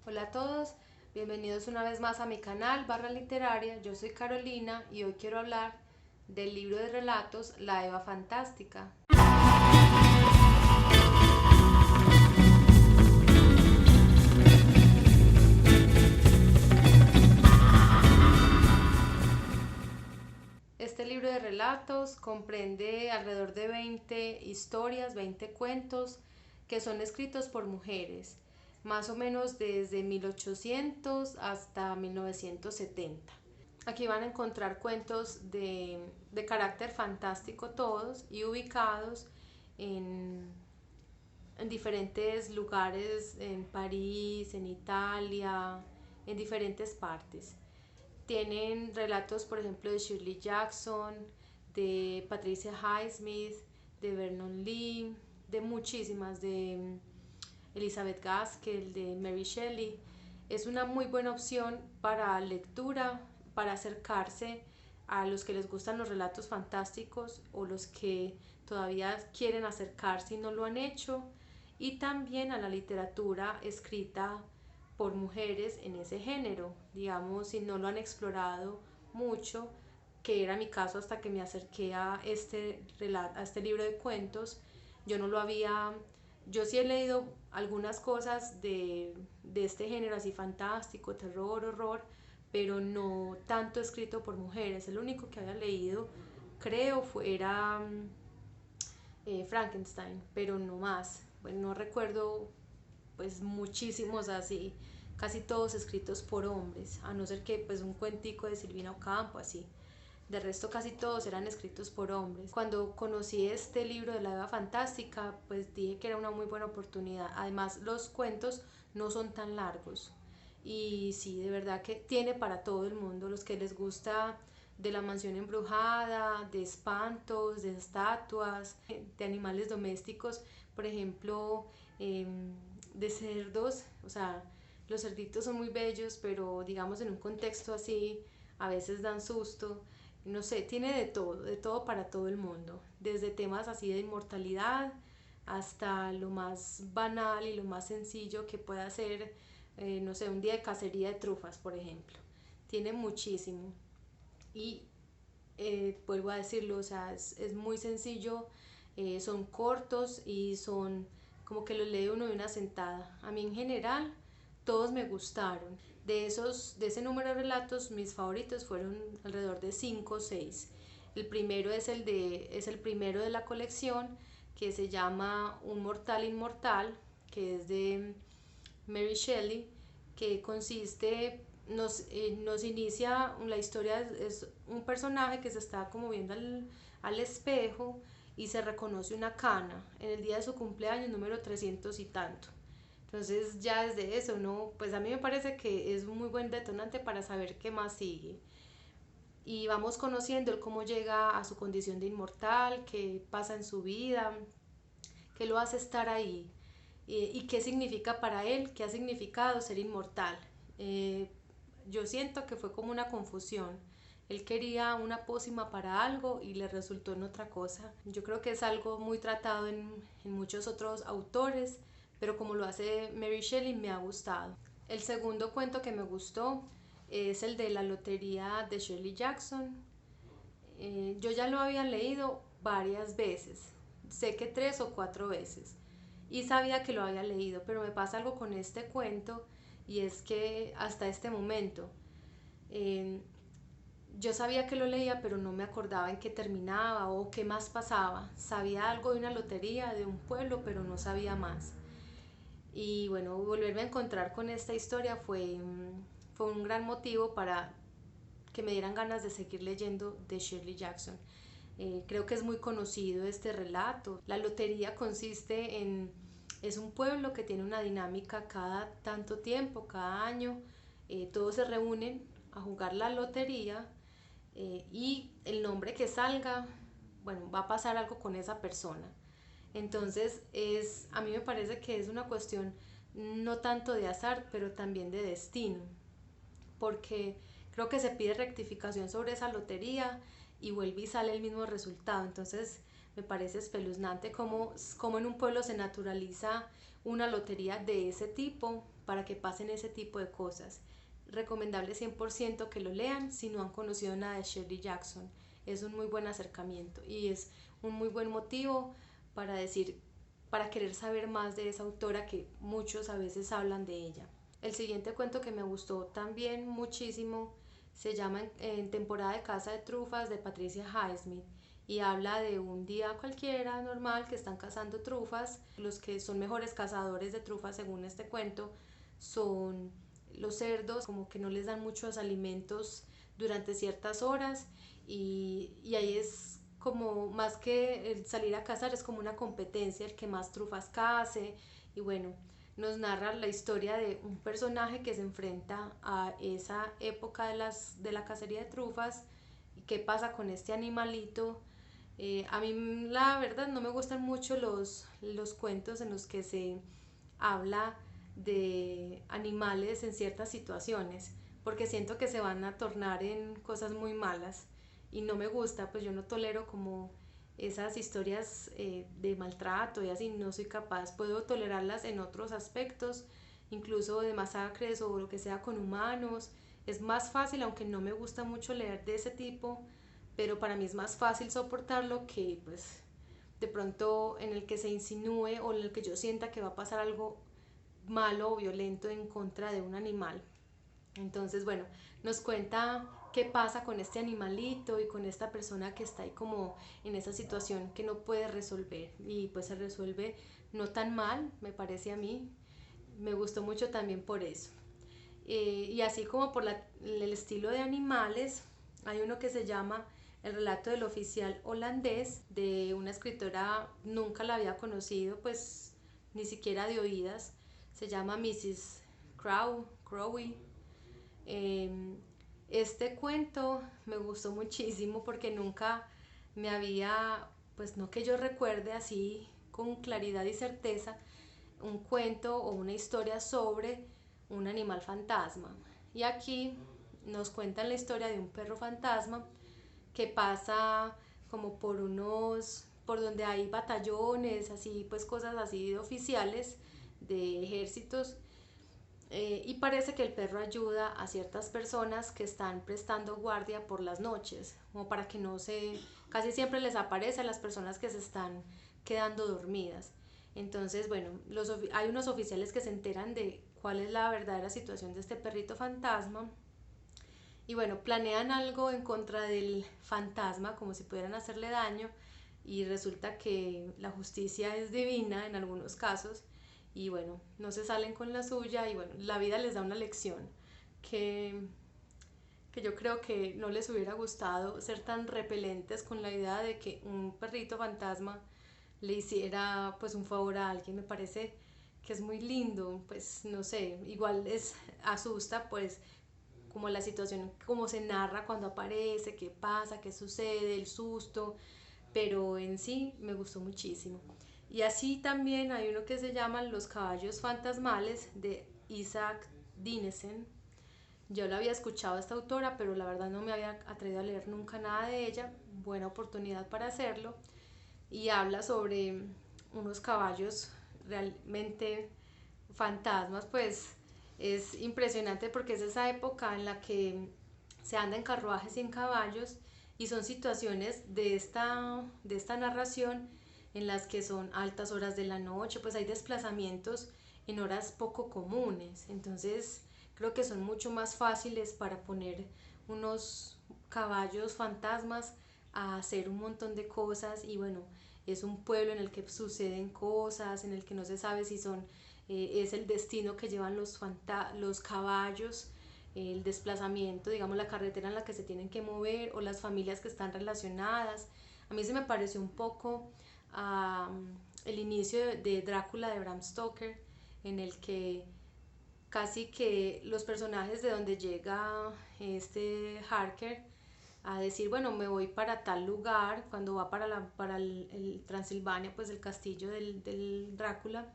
Hola a todos, bienvenidos una vez más a mi canal Barra Literaria. Yo soy Carolina y hoy quiero hablar del libro de relatos La Eva Fantástica. Este libro de relatos comprende alrededor de 20 historias, 20 cuentos que son escritos por mujeres, más o menos desde 1800 hasta 1970. Aquí van a encontrar cuentos de carácter fantástico todos y ubicados en, en diferentes lugares, en París, en Italia, en diferentes partes. Tienen relatos, por ejemplo, de Shirley Jackson, de Patricia Highsmith, de Vernon Lee, de muchísimas, de Elizabeth Gaskell, de Mary Shelley. Es una muy buena opción para lectura, para acercarse a los que les gustan los relatos fantásticos o los que todavía quieren acercarse y no lo han hecho, y también a la literatura escrita por mujeres en ese género, digamos, si no lo han explorado mucho, que era mi caso hasta que me acerqué a este libro de cuentos. Yo no lo había, yo sí he leído algunas cosas de este género así fantástico, terror, horror, pero no tanto escrito por mujeres. El único que había leído, creo, era Frankenstein, pero no más. Bueno, no recuerdo pues muchísimos así, casi todos escritos por hombres, a no ser que pues un cuentico de Silvina Ocampo así. De resto casi todos eran escritos por hombres. Cuando conocí este libro de la Eva Fantástica, pues dije que era una muy buena oportunidad. Además los cuentos no son tan largos y sí, de verdad que tiene para todo el mundo, los que les gusta de la mansión embrujada, de espantos, de estatuas, de animales domésticos, por ejemplo, de cerdos. O sea, los cerditos son muy bellos, pero digamos en un contexto así, a veces dan susto. No sé, tiene de todo para todo el mundo, desde temas así de inmortalidad hasta lo más banal y lo más sencillo que pueda ser, no sé, un día de cacería de trufas, por ejemplo. Tiene muchísimo. Y vuelvo a decirlo, o sea, es muy sencillo, son cortos y son como que los lee uno de una sentada. A mí en general todos me gustaron. De ese número de relatos, mis favoritos fueron alrededor de 5 o 6. El primero es el primero de la colección, que se llama Un Mortal Inmortal, que es de Mary Shelley, que consiste, nos inicia la historia, es un personaje que se está como viendo al espejo y se reconoce una cana en el día de su cumpleaños número 300 y tanto. Entonces ya desde eso, ¿no? Pues a mí me parece que es un muy buen detonante para saber qué más sigue. Y vamos conociendo el cómo llega a su condición de inmortal, qué pasa en su vida, qué lo hace estar ahí, y qué significa para él, qué ha significado ser inmortal. Eh, yo siento que fue como una confusión. Él quería una pócima para algo y le resultó en otra cosa. Yo creo que es algo muy tratado en muchos otros autores, pero como lo hace Mary Shelley me ha gustado. El segundo cuento que me gustó es el de la lotería de Shirley Jackson. Yo ya lo había leído varias veces, sé que 3 o 4 veces, y sabía que lo había leído, pero me pasa algo con este cuento, y es que hasta este momento eh, yo sabía que lo leía, pero no me acordaba en qué terminaba o qué más pasaba. Sabía algo de una lotería, de un pueblo, pero no sabía más. Y bueno, volverme a encontrar con esta historia fue un gran motivo para que me dieran ganas de seguir leyendo de Shirley Jackson. Creo que es muy conocido este relato. La lotería consiste en, es un pueblo que tiene una dinámica cada tanto tiempo, cada año, todos se reúnen a jugar la lotería, y el nombre que salga, bueno, va a pasar algo con esa persona. Entonces a mí me parece que es una cuestión no tanto de azar, pero también de destino, porque creo que se pide rectificación sobre esa lotería y vuelve y sale el mismo resultado. Entonces me parece espeluznante cómo en un pueblo se naturaliza una lotería de ese tipo para que pasen ese tipo de cosas. Recomendable 100% que lo lean si no han conocido nada de Shirley Jackson. Es un muy buen acercamiento y es un muy buen motivo para decir, para querer saber más de esa autora que muchos a veces hablan de ella. El siguiente cuento que me gustó también muchísimo se llama En temporada de caza de trufas de Patricia Highsmith y habla de un día cualquiera normal que están cazando trufas. Los que son mejores cazadores de trufas según este cuento son los cerdos, como que no les dan muchos alimentos durante ciertas horas y ahí es como más que el salir a cazar, es como una competencia el que más trufas case y bueno, nos narra la historia de un personaje que se enfrenta a esa época de la cacería de trufas y qué pasa con este animalito. A mí la verdad no me gustan mucho los cuentos en los que se habla de animales en ciertas situaciones porque siento que se van a tornar en cosas muy malas y no me gusta, pues yo no tolero como esas historias de maltrato y así, no soy capaz, puedo tolerarlas en otros aspectos, incluso de masacres o lo que sea con humanos, es más fácil, aunque no me gusta mucho leer de ese tipo, pero para mí es más fácil soportarlo que pues de pronto en el que se insinúe o en el que yo sienta que va a pasar algo malo o violento en contra de un animal. Entonces, bueno, nos cuenta qué pasa con este animalito y con esta persona que está ahí como en esa situación que no puede resolver y pues se resuelve no tan mal, me parece a mí. Me gustó mucho también por eso. Y así como por el estilo de animales, hay uno que se llama El relato del oficial holandés, de una escritora, nunca la había conocido, pues ni siquiera de oídas, se llama Mrs. Crowe. Eh, este cuento me gustó muchísimo porque nunca me había, pues no que yo recuerde así con claridad y certeza, un cuento o una historia sobre un animal fantasma. Y aquí nos cuentan la historia de un perro fantasma que pasa como por donde hay batallones, así pues cosas así de oficiales de ejércitos y parece que el perro ayuda a ciertas personas que están prestando guardia por las noches, como para que no se, casi siempre les aparece a las personas que se están quedando dormidas. Entonces, bueno, hay unos oficiales que se enteran de cuál es la verdadera situación de este perrito fantasma y bueno, planean algo en contra del fantasma, como si pudieran hacerle daño, y resulta que la justicia es divina en algunos casos, y bueno, no se salen con la suya, y bueno, la vida les da una lección que, que yo creo que no les hubiera gustado ser tan repelentes con la idea de que un perrito fantasma le hiciera pues un favor a alguien. Me parece que es muy lindo, pues no sé, igual es asusta pues como la situación, como se narra cuando aparece, qué pasa, qué sucede, el susto, pero en sí me gustó muchísimo. Y así también hay uno que se llama Los caballos fantasmales de Isaac Dinesen. Yo la había escuchado a esta autora, pero la verdad no me había atrevido a leer nunca nada de ella. Buena oportunidad para hacerlo. Y habla sobre unos caballos realmente fantasmas, pues es impresionante porque es esa época en la que se anda en carruajes y en caballos y son situaciones de esta narración en las que son altas horas de la noche, pues hay desplazamientos en horas poco comunes, entonces creo que son mucho más fáciles para poner unos caballos fantasmas a hacer un montón de cosas y bueno, es un pueblo en el que suceden cosas, en el que no se sabe si son es el destino que llevan los caballos, el desplazamiento, digamos la carretera en la que se tienen que mover o las familias que están relacionadas. A mí se me pareció un poco el inicio de Drácula de Bram Stoker, en el que casi que los personajes de donde llega este Harker a decir, bueno, me voy para tal lugar, cuando va para el Transilvania, pues el castillo del Drácula,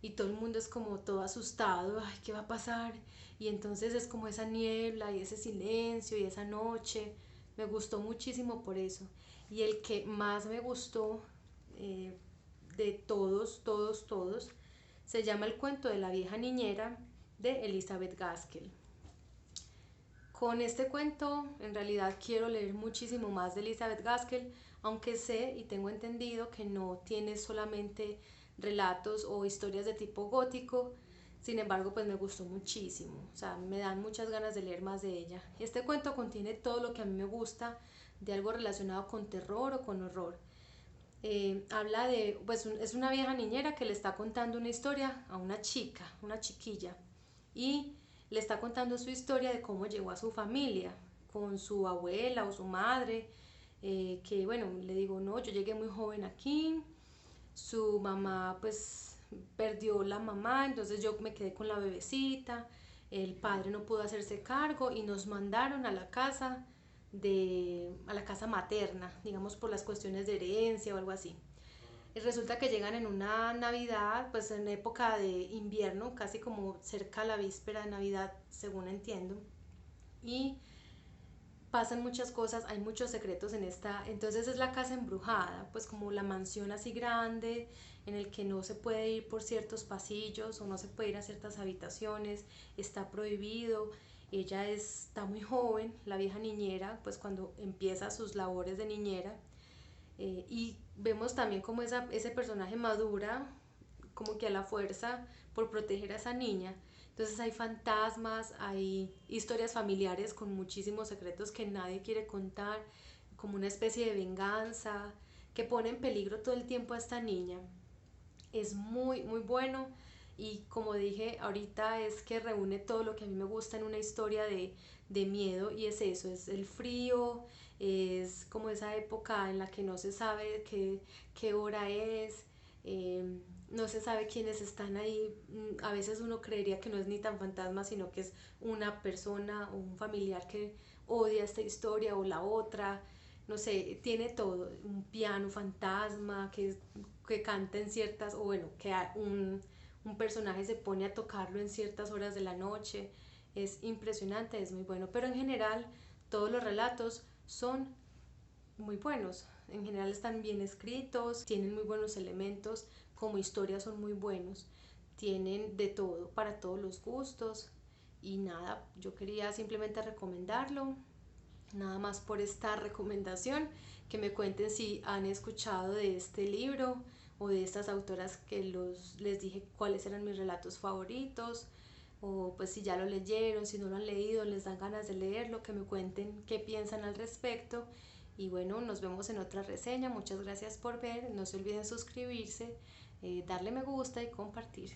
y todo el mundo es como todo asustado, ay, ¿qué va a pasar? Y entonces es como esa niebla y ese silencio y esa noche, me gustó muchísimo por eso. Y el que más me gustó de todos, Se llama El cuento de la vieja niñera de Elizabeth Gaskell. Con este cuento en realidad quiero leer muchísimo más de Elizabeth Gaskell, aunque sé y tengo entendido que no tiene solamente relatos o historias de tipo gótico. Sin embargo, pues me gustó muchísimo, o sea, me dan muchas ganas de leer más de ella. Este cuento contiene todo lo que a mí me gusta de algo relacionado con terror o con horror. Habla de, pues es una vieja niñera que le está contando una historia a una chica, una chiquilla, y le está contando su historia de cómo llegó a su familia, con su abuela o su madre, que bueno, le digo, no, yo llegué muy joven aquí, su mamá pues perdió la mamá, entonces yo me quedé con la bebecita, el padre no pudo hacerse cargo y nos mandaron a la casa a la casa materna, digamos por las cuestiones de herencia o algo así. Y resulta que llegan en una Navidad, pues en época de invierno, casi como cerca a la víspera de Navidad, según entiendo, y pasan muchas cosas, hay muchos secretos en esta, entonces es la casa embrujada, pues como la mansión así grande en el que no se puede ir por ciertos pasillos o no se puede ir a ciertas habitaciones, está prohibido. Ella está muy joven, la vieja niñera, pues cuando empieza sus labores de niñera, y vemos también como ese personaje madura como que a la fuerza por proteger a esa niña. Entonces hay fantasmas, hay historias familiares con muchísimos secretos que nadie quiere contar, como una especie de venganza que pone en peligro todo el tiempo a esta niña. Es muy, muy bueno y como dije ahorita es que reúne todo lo que a mí me gusta en una historia de miedo y es eso, es el frío, es como esa época en la que no se sabe qué hora es, eh, no se sabe quiénes están ahí. A veces uno creería que no es ni tan fantasma, sino que es una persona o un familiar que odia esta historia o la otra. No sé, tiene todo, un piano fantasma que canta en ciertas, o bueno, que un personaje se pone a tocarlo en ciertas horas de la noche. Es impresionante, es muy bueno, pero en general todos los relatos son muy buenos. En general están bien escritos, tienen muy buenos elementos, como historias son muy buenos, tienen de todo para todos los gustos. Y nada, yo quería simplemente recomendarlo, nada más por esta recomendación, que me cuenten si han escuchado de este libro o de estas autoras que les dije cuáles eran mis relatos favoritos, o pues si ya lo leyeron, si no lo han leído, les dan ganas de leerlo, que me cuenten qué piensan al respecto. Y bueno, nos vemos en otra reseña. Muchas gracias por ver. No se olviden suscribirse, darle me gusta y compartir.